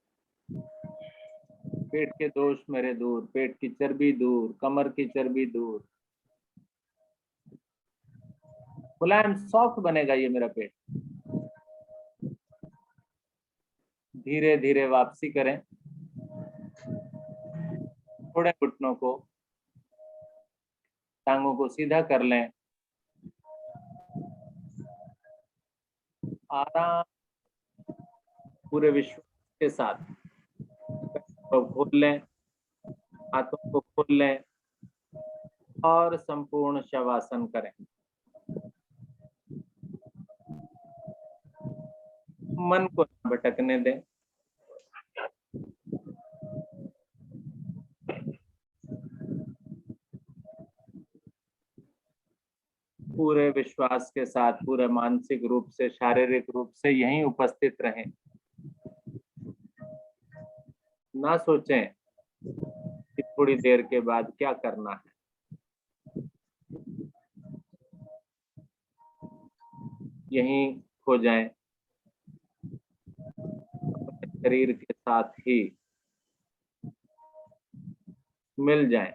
पेट के दोष मेरे दूर, पेट की चर्बी दूर, कमर की चर्बी दूर, मुलायम सॉफ्ट बनेगा ये मेरा पेट। धीरे धीरे वापसी करें। थोड़े घुटनों को, टांगों को सीधा कर लें। आराम, पूरे विश्वास के साथ तो खोल लें, हाथों को खोल लें और संपूर्ण शवासन करें। मन को न भटकने दें। पूरे विश्वास के साथ, पूरे मानसिक रूप से, शारीरिक रूप से यहीं उपस्थित रहें। ना सोचें कि थोड़ी देर के बाद क्या करना है। यहीं खो जाएं, अपने शरीर के साथ ही मिल जाएं,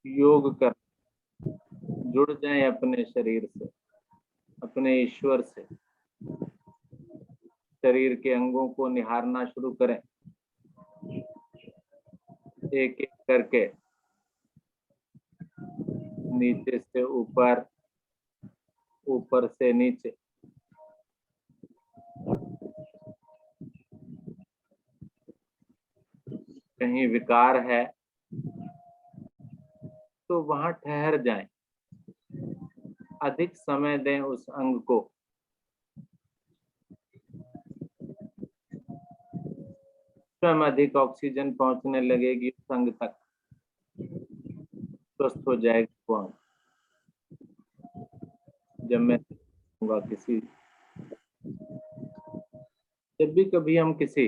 योग कर, जुड़ जाएं अपने शरीर से, अपने ईश्वर से। शरीर के अंगों को निहारना शुरू करें, एक एक करके, नीचे से ऊपर, ऊपर से नीचे। कहीं विकार है तो वहां ठहर जाएं, अधिक समय दें उस अंग को। स्वयं अधिक ऑक्सीजन पहुंचने लगेगी उस अंग तक, स्वस्थ हो जाएगा वो अंग। जब मैं कहूंगा जब भी कभी हम किसी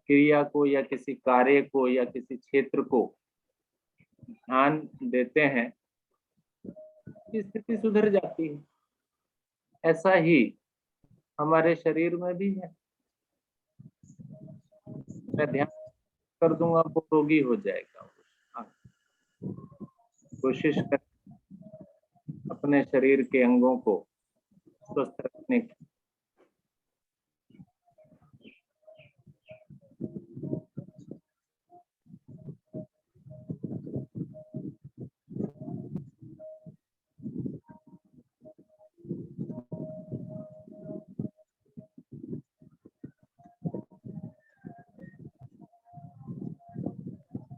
क्रिया को या किसी कार्य को या किसी क्षेत्र को ध्यान देते हैं, स्थिति सुधर जाती है। ऐसा ही हमारे शरीर में भी है। मैं ध्यान कर दूंगा वो रोगी हो जाएगा। कोशिश कर अपने शरीर के अंगों को स्वस्थ रखने की।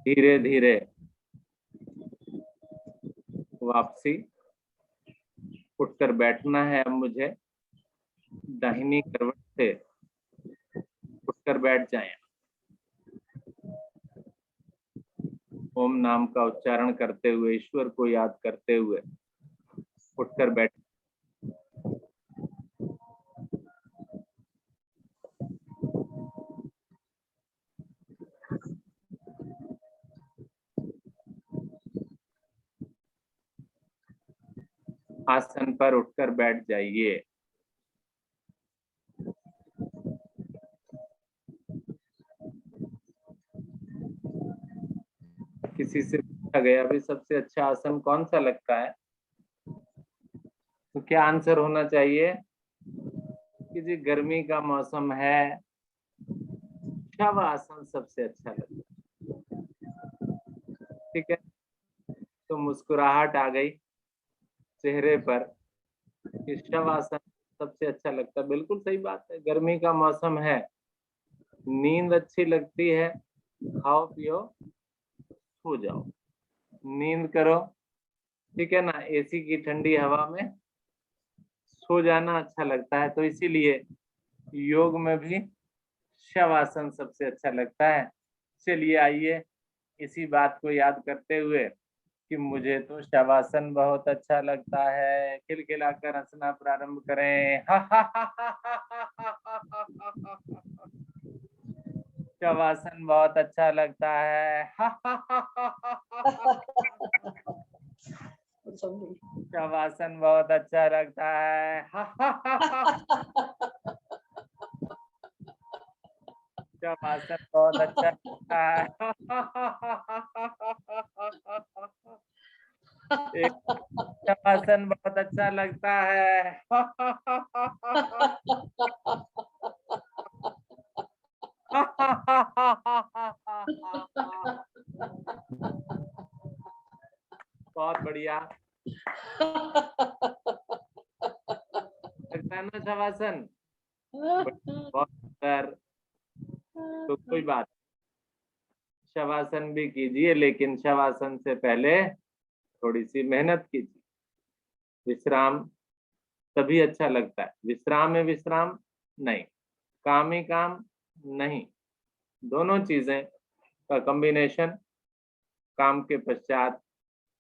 धीरे धीरे वापसी। उठकर बैठना है अब मुझे। दाहिनी करवट से उठकर बैठ जाएं। ओम नाम का उच्चारण करते हुए, ईश्वर को याद करते हुए उठकर बैठ। आसन पर उठकर बैठ जाइए। किसी से पूछा गया भी सबसे अच्छा आसन कौन सा लगता है, तो क्या आंसर होना चाहिए कि जी गर्मी का मौसम है, शव आसन सबसे अच्छा लगता है। ठीक है, तो मुस्कुराहट आ गई चेहरे पर कि शवासन सबसे अच्छा लगता है। बिल्कुल सही बात है, गर्मी का मौसम है, नींद अच्छी लगती है, खाओ पियो सो जाओ, नींद करो, ठीक है ना, एसी की ठंडी हवा में सो जाना अच्छा लगता है। तो इसीलिए योग में भी शवासन सबसे अच्छा लगता है। चलिए आइए इसी बात को याद करते हुए कि मुझे तो शवासन बहुत अच्छा लगता है, खिलखिलाकर हंसना प्रारंभ करें। शवासन बहुत अच्छा लगता है। शवासन बहुत अच्छा लगता है। शवासन बहुत अच्छा लगता है। शवासन बहुत अच्छा लगता है। बहुत बढ़िया लगता है ना शवासन, बहुत सुंदर। तो कोई बात, शवासन भी कीजिए, लेकिन शवासन से पहले थोड़ी सी मेहनत कीजिए। विश्राम तभी अच्छा लगता है, विश्राम में विश्राम नहीं, काम ही काम नहीं, दोनों चीजें का कॉम्बिनेशन, काम के पश्चात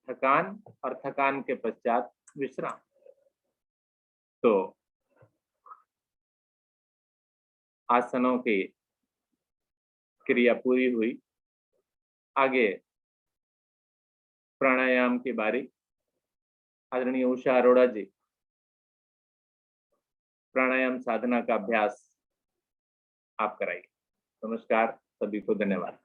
थकान और थकान के पश्चात विश्राम। तो आसनों की क्रिया पूरी हुई, आगे प्राणायाम की बारी। आदरणीय उषा अरोड़ा जी प्राणायाम साधना का अभ्यास आप कराइए। नमस्कार, सभी को धन्यवाद।